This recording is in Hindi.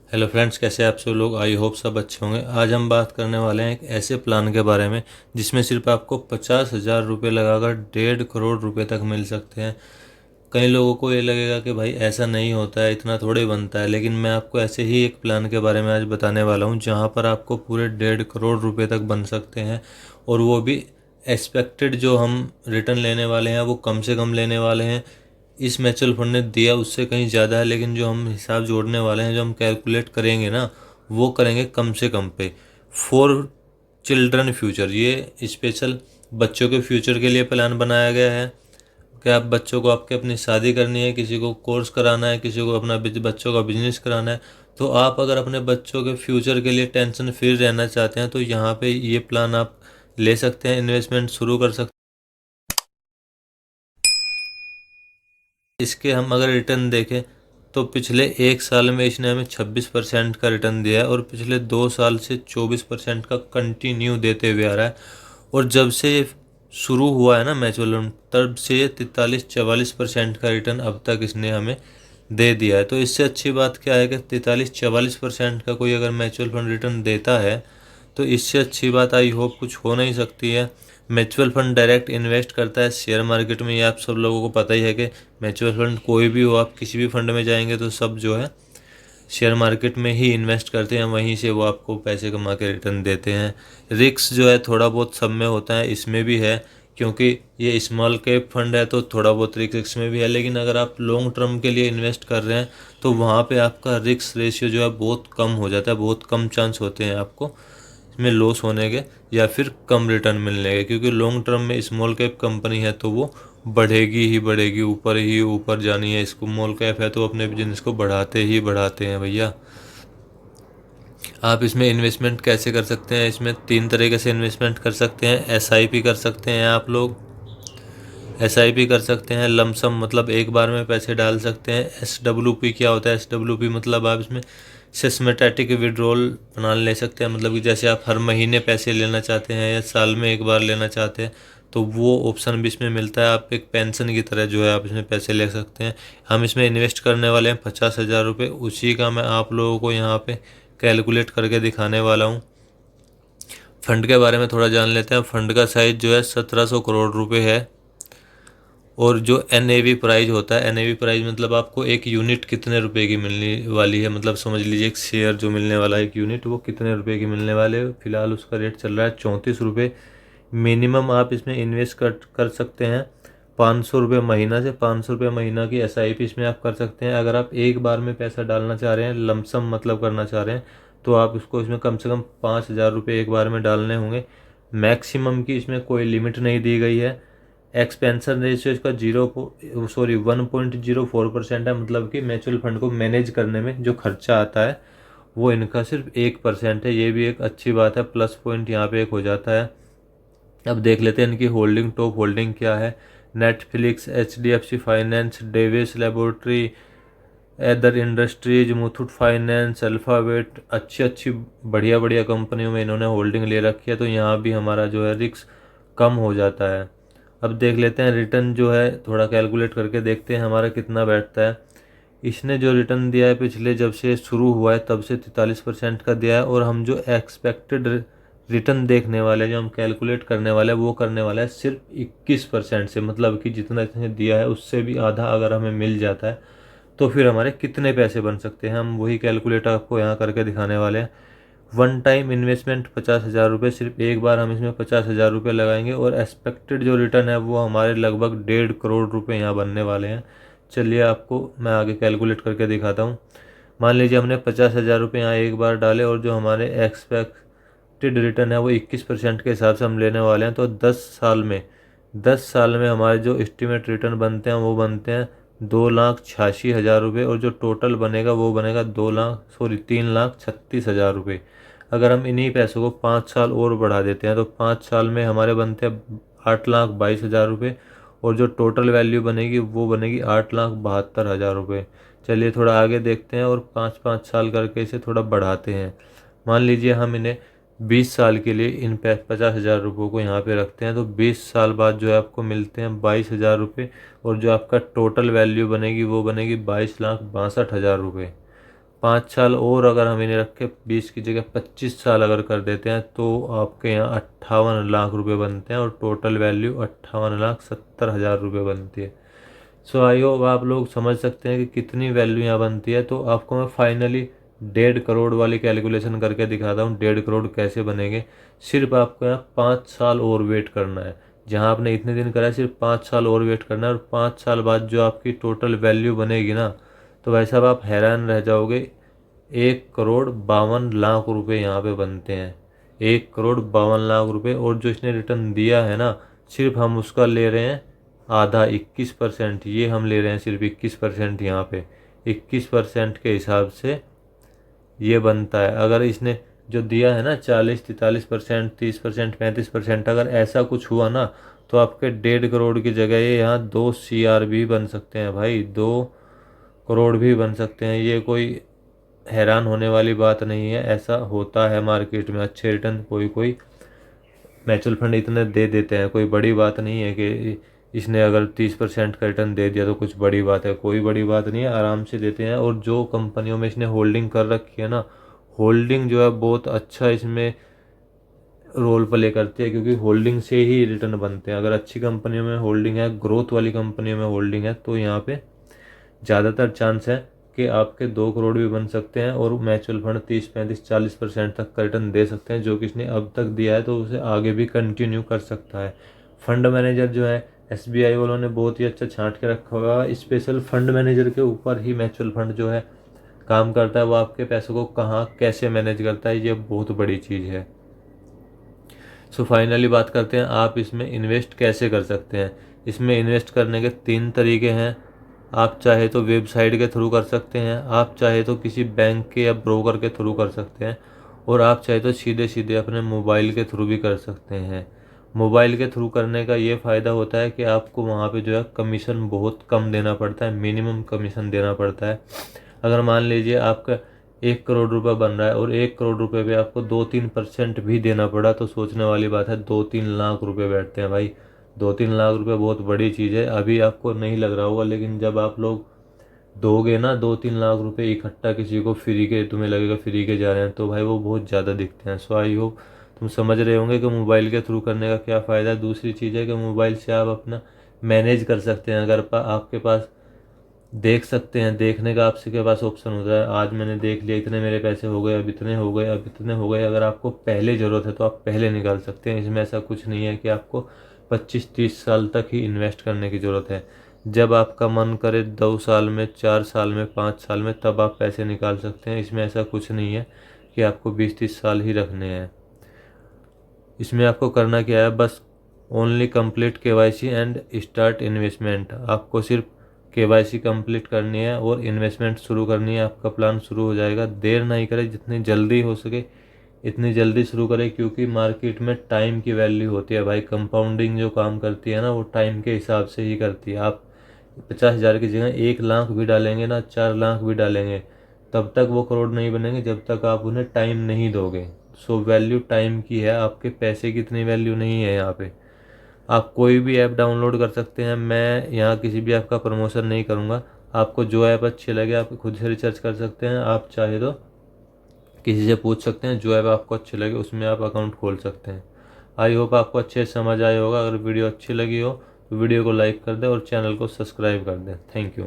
हेलो फ्रेंड्स, कैसे हैं आप सब लोग। आई होप सब अच्छे होंगे। आज हम बात करने वाले हैं एक ऐसे प्लान के बारे में जिसमें सिर्फ आपको 50,000 रुपये लगाकर 1.5 करोड़ रुपए तक मिल सकते हैं। कई लोगों को ये लगेगा कि भाई ऐसा नहीं होता है, इतना थोड़े बनता है, लेकिन मैं आपको ऐसे ही एक प्लान के बारे में आज बताने वाला हूँ जहाँ पर आपको पूरे 1.5 करोड़ रुपए तक बन सकते हैं। और वो भी एक्सपेक्टेड जो हम रिटर्न लेने वाले हैं वो कम से कम लेने वाले हैं। इस म्यूचुअल फंड ने दिया उससे कहीं ज़्यादा है, लेकिन जो हम हिसाब जोड़ने वाले हैं, जो हम कैलकुलेट करेंगे ना, वो करेंगे कम से कम पे। फॉर चिल्ड्रन फ्यूचर, ये स्पेशल बच्चों के फ्यूचर के लिए प्लान बनाया गया है कि आप बच्चों को, आपके अपनी शादी करनी है, किसी को कोर्स कराना है, किसी को अपना बच्चों का बिजनेस कराना है, तो आप अगर अपने बच्चों के फ्यूचर के लिए टेंशन फ्री रहना चाहते हैं तो यहाँ पे ये प्लान आप ले सकते हैं, इन्वेस्टमेंट शुरू कर सकते हैं। इसके हम अगर रिटर्न देखें तो पिछले 1 साल में इसने हमें 26% का रिटर्न दिया है और पिछले 2 साल से 24% का कंटिन्यू देते हुए आ रहा है। और जब से ये शुरू हुआ है ना म्यूचुअल फंड, तब से ये 43-44% का रिटर्न अब तक इसने हमें दे दिया है। तो इससे अच्छी बात क्या है कि 43-44% का कोई अगर म्यूचुअल फंड रिटर्न देता है तो इससे अच्छी बात आई होप कुछ हो नहीं सकती है। म्यूचुअल फंड डायरेक्ट इन्वेस्ट करता है शेयर मार्केट में, ये आप सब लोगों को पता ही है कि म्यूचुअल फंड कोई भी हो, आप किसी भी फंड में जाएंगे तो सब जो है शेयर मार्केट में ही इन्वेस्ट करते हैं, वहीं से वो आपको पैसे कमा के रिटर्न देते हैं। रिस्क जो है थोड़ा बहुत सब में होता है, इसमें भी है, क्योंकि ये स्मॉल कैप फंड है तो थोड़ा बहुत रिस्क इसमें भी है। लेकिन अगर आप लॉन्ग टर्म के लिए इन्वेस्ट कर रहे हैं तो वहाँ पे आपका रिस्क रेशियो जो है बहुत कम हो जाता है, बहुत कम चांस होते हैं आपको इसमें लॉस होने के या फिर कम रिटर्न मिलने के, क्योंकि लॉन्ग टर्म में स्मॉल कैप कंपनी है तो वो बढ़ेगी ही बढ़ेगी, ऊपर ही ऊपर जानी है। स्मॉल कैप है तो अपने बिजनेस को बढ़ाते ही बढ़ाते हैं भैया। आप इसमें इन्वेस्टमेंट कैसे कर सकते हैं, इसमें 3 तरीके से इन्वेस्टमेंट कर सकते हैं। एसआईपी कर सकते हैं आप लोग, एसआईपी कर सकते हैं लमसम, मतलब एक बार में पैसे डाल सकते हैं। एसडब्ल्यूपी क्या होता है, एसडब्ल्यूपी मतलब आप इसमें सिस्टमेटिक विड्रॉल बना ले सकते हैं, मतलब कि जैसे आप हर महीने पैसे लेना चाहते हैं या साल में एक बार लेना चाहते हैं तो वो ऑप्शन भी इसमें मिलता है। आप एक पेंशन की तरह जो है आप इसमें पैसे ले सकते हैं। हम इसमें इन्वेस्ट करने वाले हैं 50,000 रुपये, उसी का मैं आप लोगों को यहाँ पे कैलकुलेट करके दिखाने वाला हूँ। फंड के बारे में थोड़ा जान लेते हैं। फंड का साइज जो है 1700 करोड़ रुपये है। और जो एन प्राइज होता है, एन प्राइज मतलब आपको एक यूनिट कितने रुपए की मिलने वाली है, मतलब समझ लीजिए एक शेयर जो मिलने वाला है एक यूनिट, वो कितने रुपए की मिलने वाले है। फिलहाल उसका रेट चल रहा है 34 रुपये। मिनिमम आप इसमें इन्वेस्ट कर सकते हैं 500 रुपये महीना से। 500 रुपये महीना की एसआईपी इसमें आप कर सकते हैं। अगर आप एक बार में पैसा डालना चाह रहे हैं, लमसम मतलब करना चाह रहे हैं, तो आप इसको इसमें कम से कम 5,000 रुपये एक बार में डालने होंगे। मैक्सिमम की इसमें कोई लिमिट नहीं दी गई है। एक्सपेंशन रेशियो इसका 1.04% है, मतलब कि म्यूचुअल फंड को मैनेज करने में जो खर्चा आता है वो इनका सिर्फ 1% है। ये भी एक अच्छी बात है, प्लस पॉइंट यहाँ पे एक हो जाता है। अब देख लेते हैं इनकी होल्डिंग, टॉप होल्डिंग क्या है। Netflix, HDFC finance, Davis laboratory, either industries, Muthoot finance, alphabet, अच्छी अच्छी बढ़िया बढ़िया कंपनियों में इन्होंने होल्डिंग ले रखी है, तो यहाँ भी हमारा जो है रिस्क कम हो जाता है। अब देख लेते हैं रिटर्न जो है, थोड़ा कैलकुलेट करके देखते हैं हमारा कितना बैठता है। इसने जो रिटर्न दिया है पिछले जब से शुरू हुआ है तब से 43% का दिया है। और हम जो एक्सपेक्टेड रिटर्न देखने वाले हैं, जो हम कैलकुलेट करने वाले हैं, वो करने वाला है सिर्फ 21% से, मतलब कि जितना इसने दिया है उससे भी आधा अगर हमें मिल जाता है तो फिर हमारे कितने पैसे बन सकते हैं, हम वही कैलकुलेट आपको यहाँ करके दिखाने वाले हैं। वन टाइम इन्वेस्टमेंट 50,000 रुपये, सिर्फ एक बार हम इसमें 50,000 रुपये लगाएंगे और एक्सपेक्टेड जो रिटर्न है वो हमारे लगभग 1.5 करोड़ रुपये यहाँ बनने वाले हैं। चलिए आपको मैं आगे कैलकुलेट करके दिखाता हूँ। मान लीजिए हमने 50,000 रुपये यहाँ एक बार डाले और जो हमारे एक्सपेक्टेड रिटर्न है वो 21% के हिसाब से हम लेने वाले हैं, तो 10 साल में हमारे जो एस्टिमेट रिटर्न बनते हैं वो बनते हैं 2,86,000 रुपये। और जो टोटल बनेगा वो बनेगा 3,36,000 रुपये। अगर हम इन्हीं पैसों को 5 साल और बढ़ा देते हैं तो 5 साल में हमारे बनते हैं 8,22,000 रुपये। और जो टोटल वैल्यू बनेगी वो बनेगी 8,72,000 रुपये। चलिए थोड़ा आगे देखते हैं और 5-5 साल करके इसे थोड़ा बढ़ाते हैं। मान लीजिए हम इन्हें 20 साल के लिए इन 50,000 रुपये को यहाँ पे रखते हैं, तो 20 साल बाद जो है आपको मिलते हैं 22,000 रुपये। और जो आपका टोटल वैल्यू बनेगी वो बनेगी 22,62,000 रुपये। 5 साल और अगर हम इन्हें रख के 20 की जगह 25 साल अगर कर देते हैं तो आपके यहाँ 58 लाख रुपए बनते हैं और टोटल वैल्यू 58,70,000 रुपये बनती है। सो आई होप आप लोग समझ सकते हैं कि कितनी वैल्यू यहाँ बनती है। तो आपको मैं फाइनली 1.5 करोड़ वाली कैलकुलेशन करके दिखाता हूँ 1.5 करोड़ कैसे बनेंगे। सिर्फ आपको यहाँ 5 साल और वेट करना है। जहाँ आपने इतने दिन करा है सिर्फ 5 साल और वेट करना है और 5 साल बाद जो आपकी टोटल वैल्यू बनेगी ना, तो भाई साहब आप हैरान रह जाओगे। 1,52,00,000 रुपये यहाँ पे बनते हैं। 1,52,00,000 रुपये। और जो इसने रिटर्न दिया है ना, सिर्फ हम उसका ले रहे हैं आधा 21%। ये हम ले रहे हैं सिर्फ 21% यहाँ पे। 21% के हिसाब से ये बनता है। अगर इसने जो दिया है ना 40-43%, 30%, 35%, अगर ऐसा कुछ हुआ ना तो आपके 1.5 करोड़ की जगह ये यहाँ 2 CR भी बन सकते हैं भाई। 2 करोड़ भी बन सकते हैं। ये कोई हैरान होने वाली बात नहीं है। ऐसा होता है मार्केट में। अच्छे रिटर्न कोई कोई म्यूचुअल फंड इतने दे देते हैं। कोई बड़ी बात नहीं है कि इसने अगर 30% का रिटर्न दे दिया तो कुछ बड़ी बात है। कोई बड़ी बात नहीं है, आराम से देते हैं। और जो कंपनियों में इसने होल्डिंग कर रखी है ना, होल्डिंग जो है बहुत अच्छा इसमें रोल प्ले करती है, क्योंकि होल्डिंग से ही रिटर्न बनते हैं। अगर अच्छी कंपनियों में होल्डिंग है, ग्रोथ वाली कंपनियों में होल्डिंग है, तो यहाँ पे ज़्यादातर चांस है कि आपके 2 करोड़ भी बन सकते हैं और म्यूचुअल फंड 30-35-40% तक का रिटर्न दे सकते हैं। जो किसने अब तक दिया है तो उसे आगे भी कंटिन्यू कर सकता है। फंड मैनेजर जो है SBI वालों ने बहुत ही अच्छा छांट के रखा हुआ है। स्पेशल फंड मैनेजर के ऊपर ही म्यूचुअल फंड जो है काम करता है। वो आपके पैसों को कहाँ कैसे मैनेज करता है, ये बहुत बड़ी चीज़ है। सो फाइनली बात करते हैं आप इसमें इन्वेस्ट कैसे कर सकते हैं। इसमें इन्वेस्ट करने के 3 तरीके हैं। आप चाहे तो वेबसाइट के थ्रू कर सकते हैं, आप चाहे तो किसी बैंक के या ब्रोकर के थ्रू कर सकते हैं, और आप चाहे तो सीधे सीधे अपने मोबाइल के थ्रू भी कर सकते हैं। मोबाइल के थ्रू करने का ये फ़ायदा होता है कि आपको वहाँ पे जो है कमीशन बहुत कम देना पड़ता है, मिनिमम कमीशन देना पड़ता है। अगर मान लीजिए आपका 1 करोड़ रुपये बन रहा है और 1 करोड़ रुपये पे आपको 2-3% भी देना पड़ा, तो सोचने वाली बात है 2-3 लाख रुपए बैठते हैं भाई। 2-3 लाख रुपए बहुत बड़ी चीज़ है। अभी आपको नहीं लग रहा होगा, लेकिन जब आप लोग दोगे ना 2-3 लाख रुपए इकट्ठा किसी को फ्री के, तुम्हें लगेगा फ्री के जा रहे हैं, तो भाई वो बहुत ज़्यादा दिखते हैं। सो आई होप तुम समझ रहे होंगे कि मोबाइल के थ्रू करने का क्या फ़ायदा है। दूसरी चीज़ है कि मोबाइल से आप अपना मैनेज कर सकते हैं। अगर आपके पास देख सकते हैं, देखने का आपसे के पास ऑप्शन होता है। आज मैंने देख लिया, इतने मेरे पैसे हो गए, अब इतने हो गए, अब इतने हो गए। अगर आपको पहले ज़रूरत है तो आप पहले निकाल सकते हैं। इसमें ऐसा कुछ नहीं है कि आपको 25-30 साल तक ही इन्वेस्ट करने की ज़रूरत है। जब आपका मन करे 2 साल में, 4 साल में, 5 साल में, तब आप पैसे निकाल सकते हैं। इसमें ऐसा कुछ नहीं है कि आपको 20-30 साल ही रखने हैं। इसमें आपको करना क्या है, बस only complete KYC and start investment. आपको सिर्फ KYC कंप्लीट करनी है और इन्वेस्टमेंट शुरू करनी है। आपका प्लान शुरू हो जाएगा। देर नहीं करें, जितनी जल्दी हो सके इतनी जल्दी शुरू करें, क्योंकि मार्केट में टाइम की वैल्यू होती है भाई। कंपाउंडिंग जो काम करती है ना, वो टाइम के हिसाब से ही करती है। आप 50,000 की जगह 1 लाख भी डालेंगे ना, 4 लाख भी डालेंगे, तब तक वो करोड़ नहीं बनेंगे जब तक आप उन्हें टाइम नहीं दोगे। सो वैल्यू टाइम की है, आपके पैसे की इतनी वैल्यू नहीं है यहाँ पे। आप कोई भी ऐप डाउनलोड कर सकते हैं। मैं यहाँ किसी भी ऐप का प्रमोशन नहीं करूँगा। आपको जो ऐप अच्छी लगे आप खुद से रिसर्च कर सकते हैं। आप चाहे तो किसी से पूछ सकते हैं, जो ऐप आपको अच्छी लगे उसमें आप अकाउंट खोल सकते हैं। आई होप आपको अच्छे से समझ आया होगा। अगर वीडियो अच्छी लगी हो तो वीडियो को लाइक कर दें और चैनल को सब्सक्राइब कर दें। Thank you.